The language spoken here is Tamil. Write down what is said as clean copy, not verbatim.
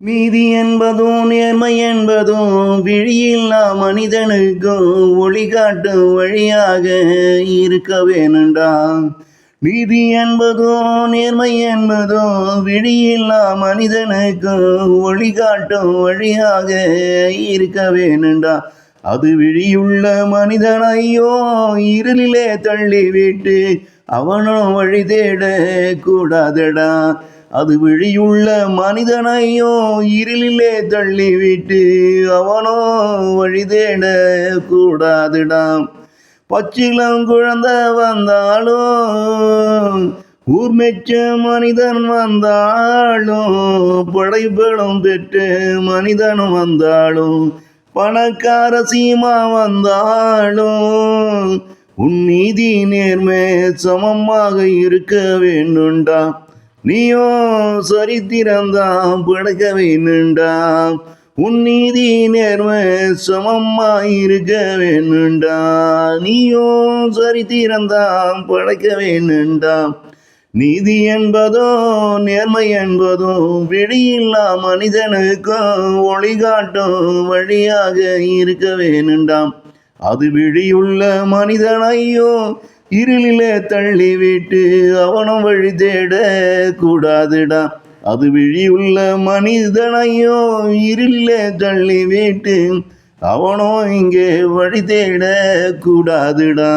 நீதி என்பதும் நேர்மை என்பதும் விழியில்லா மனிதனுக்கும் ஒளிகாட்டும் வழியாக இருக்க வேணுண்டா. நீதி என்பதும் நேர்மை என்பதும் விழியில்லா மனிதனுக்கும் ஒளிகாட்டும் வழியாக இருக்க வேணுண்டா. அது விழியுள்ள மனிதனையோ இருளிலே தள்ளிவிட்டு அவனும் வழி தேட கூடாதடா. அது விழியுள்ள மனிதனையோ இருளிலே தள்ளிவிட்டு அவனோ வழி தேட கூடாதுடா. பச்சிளம் குழந்தை வந்தாலும் ஊர் மெச்ச மனிதன் வந்தாலும் படைபலம் பெற்ற மனிதனும் வந்தாலும் பணக்கார சீமா வந்தாலும் உன் நீதி நேர்மை சமமாக இருக்க வேண்டுண்டா. நீயோ சரித்திரந்தான் படைக்க வேண்டுண்டா. உன் நீதி நேர்மை சமமாயிருக்க வேண்டுண்டா. நீயோ சரித்திரந்தான் படைக்க வேண்டுண்டா. நீதி என்பதோ நேர்மை என்பதோ விழியில்லா மனிதனுக்கும் ஒளிகாட்டும் வழியாக இருக்க வேண்டுண்டாம். அது விழியுள்ள மனிதனையோ இருளிலே தள்ளிவிட்டு அவனும் வழி தேட கூடாதுடா. அது விழியுள்ள மனிதனையோ இருளிலே தள்ளிவிட்டு அவனோ இங்கே வழி தேட கூடாதுடா.